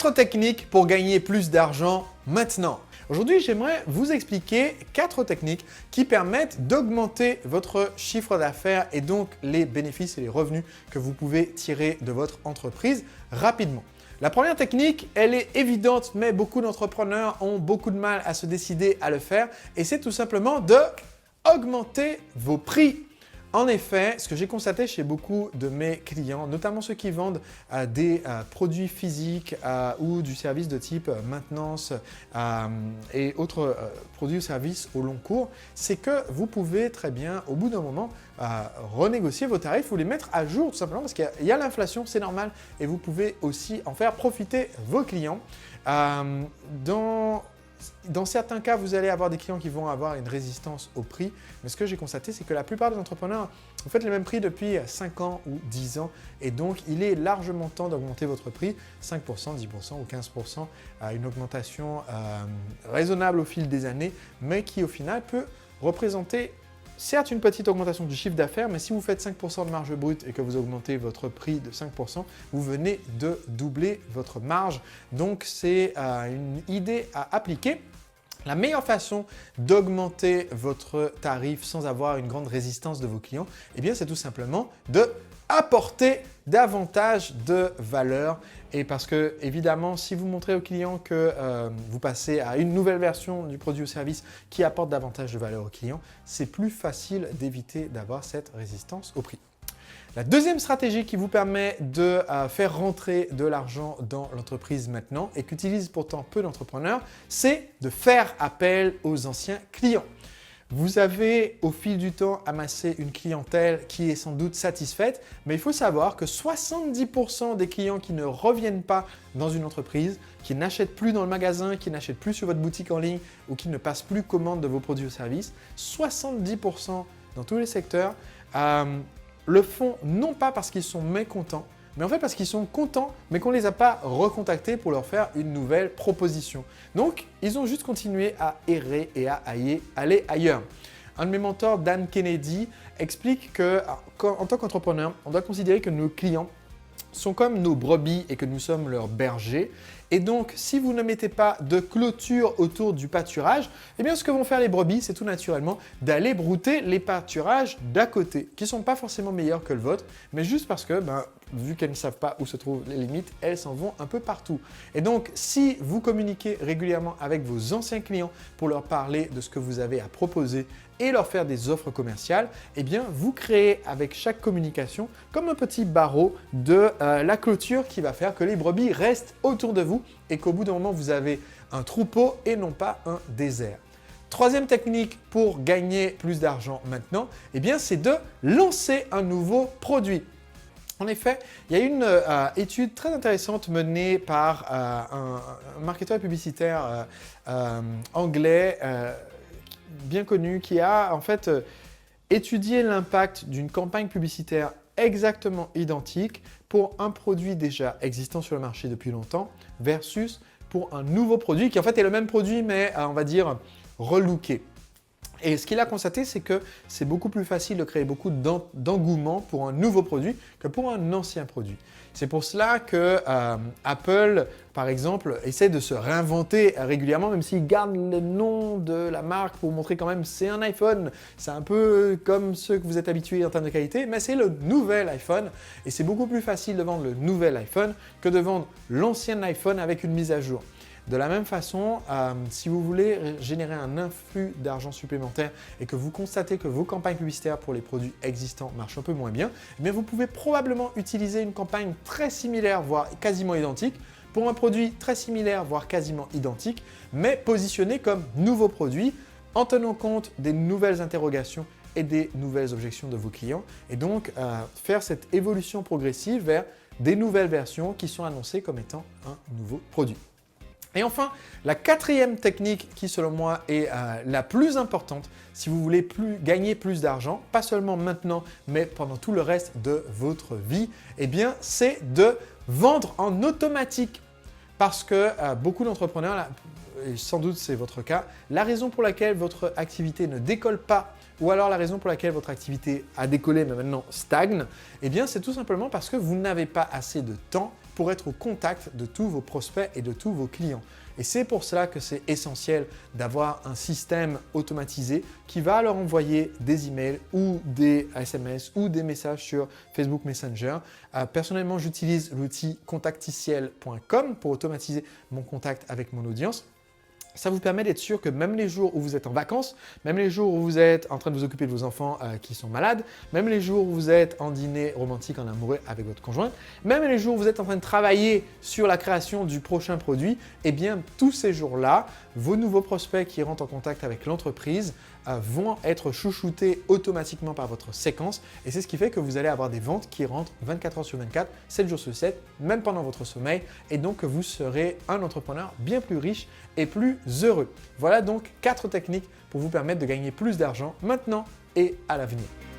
4 techniques pour gagner plus d'argent maintenant. Aujourd'hui, j'aimerais vous expliquer 4 techniques qui permettent d'augmenter votre chiffre d'affaires et donc les bénéfices et les revenus que vous pouvez tirer de votre entreprise rapidement. La première technique, elle est évidente, mais beaucoup d'entrepreneurs ont beaucoup de mal à se décider à le faire et c'est tout simplement d'augmenter vos prix. En effet, ce que j'ai constaté chez beaucoup de mes clients, notamment ceux qui vendent des produits physiques ou du service de type maintenance et autres produits ou services au long cours, c'est que vous pouvez très bien, au bout d'un moment, renégocier vos tarifs ou les mettre à jour tout simplement parce qu'il y a l'inflation, c'est normal et vous pouvez aussi en faire profiter vos clients. Dans certains cas, vous allez avoir des clients qui vont avoir une résistance au prix. Mais ce que j'ai constaté, c'est que la plupart des entrepreneurs, vous faites les mêmes prix depuis 5 ans ou 10 ans. Et donc, il est largement temps d'augmenter votre prix, 5%, 10% ou 15%, une augmentation raisonnable au fil des années, mais qui au final peut représenter certes une petite augmentation du chiffre d'affaires, mais si vous faites 5% de marge brute et que vous augmentez votre prix de 5%, vous venez de doubler votre marge. Donc, c'est une idée à appliquer. La meilleure façon d'augmenter votre tarif sans avoir une grande résistance de vos clients, eh bien, c'est tout simplement d'apporter davantage de valeur. Et parce que, évidemment, si vous montrez aux clients que vous passez à une nouvelle version du produit ou service qui apporte davantage de valeur aux clients, c'est plus facile d'éviter d'avoir cette résistance au prix. La deuxième stratégie qui vous permet de faire rentrer de l'argent dans l'entreprise maintenant et qu'utilisent pourtant peu d'entrepreneurs, c'est de faire appel aux anciens clients. Vous avez au fil du temps amassé une clientèle qui est sans doute satisfaite, mais il faut savoir que 70% des clients qui ne reviennent pas dans une entreprise, qui n'achètent plus dans le magasin, qui n'achètent plus sur votre boutique en ligne ou qui ne passent plus commande de vos produits ou services, 70% dans tous les secteurs le font non pas parce qu'ils sont mécontents, mais en fait parce qu'ils sont contents, mais qu'on ne les a pas recontactés pour leur faire une nouvelle proposition. Donc, ils ont juste continué à errer et à aller ailleurs. Un de mes mentors, Dan Kennedy, explique qu'en tant qu'entrepreneur, on doit considérer que nos clients sont comme nos brebis et que nous sommes leurs bergers. Et donc, si vous ne mettez pas de clôture autour du pâturage, eh bien, ce que vont faire les brebis, c'est tout naturellement d'aller brouter les pâturages d'à côté, qui ne sont pas forcément meilleurs que le vôtre, mais juste parce que, vu qu'elles ne savent pas où se trouvent les limites, elles s'en vont un peu partout. Et donc, si vous communiquez régulièrement avec vos anciens clients pour leur parler de ce que vous avez à proposer et leur faire des offres commerciales, eh bien, vous créez avec chaque communication comme un petit barreau de la clôture qui va faire que les brebis restent autour de vous et qu'au bout d'un moment, vous avez un troupeau et non pas un désert. Troisième technique pour gagner plus d'argent maintenant, eh bien, c'est de lancer un nouveau produit. En effet, il y a une étude très intéressante menée par un marketeur publicitaire anglais bien connu qui a en fait étudié l'impact d'une campagne publicitaire exactement identique pour un produit déjà existant sur le marché depuis longtemps versus pour un nouveau produit qui en fait est le même produit mais on va dire relooké. Et ce qu'il a constaté, c'est que c'est beaucoup plus facile de créer beaucoup d'engouement pour un nouveau produit que pour un ancien produit. C'est pour cela que Apple, par exemple, essaie de se réinventer régulièrement, même s'il garde le nom de la marque pour montrer quand même c'est un iPhone. C'est un peu comme ceux que vous êtes habitués en termes de qualité, mais c'est le nouvel iPhone. Et c'est beaucoup plus facile de vendre le nouvel iPhone que de vendre l'ancien iPhone avec une mise à jour. De la même façon, si vous voulez générer un influx d'argent supplémentaire et que vous constatez que vos campagnes publicitaires pour les produits existants marchent un peu moins bien, eh bien vous pouvez probablement utiliser une campagne très similaire, voire quasiment identique, pour un produit très similaire, voire quasiment identique, mais positionné comme nouveau produit en tenant compte des nouvelles interrogations et des nouvelles objections de vos clients et donc faire cette évolution progressive vers des nouvelles versions qui sont annoncées comme étant un nouveau produit. Et enfin, la quatrième technique qui, selon moi, est la plus importante si vous voulez gagner plus d'argent, pas seulement maintenant, mais pendant tout le reste de votre vie, eh bien, c'est de vendre en automatique. Parce que beaucoup d'entrepreneurs, et sans doute c'est votre cas, la raison pour laquelle votre activité ne décolle pas ou alors la raison pour laquelle votre activité a décollé mais maintenant stagne, eh bien c'est tout simplement parce que vous n'avez pas assez de temps pour être au contact de tous vos prospects et de tous vos clients. Et c'est pour cela que c'est essentiel d'avoir un système automatisé qui va leur envoyer des emails ou des SMS ou des messages sur Facebook Messenger. Personnellement, j'utilise l'outil contacticiel.com pour automatiser mon contact avec mon audience. Ça vous permet d'être sûr que même les jours où vous êtes en vacances, même les jours où vous êtes en train de vous occuper de vos enfants qui sont malades, même les jours où vous êtes en dîner romantique, en amoureux avec votre conjoint, même les jours où vous êtes en train de travailler sur la création du prochain produit, eh bien tous ces jours-là, vos nouveaux prospects qui rentrent en contact avec l'entreprise vont être chouchoutés automatiquement par votre séquence et c'est ce qui fait que vous allez avoir des ventes qui rentrent 24 heures sur 24, 7 jours sur 7, même pendant votre sommeil et donc vous serez un entrepreneur bien plus riche et plus heureux. Voilà donc 4 techniques pour vous permettre de gagner plus d'argent maintenant et à l'avenir.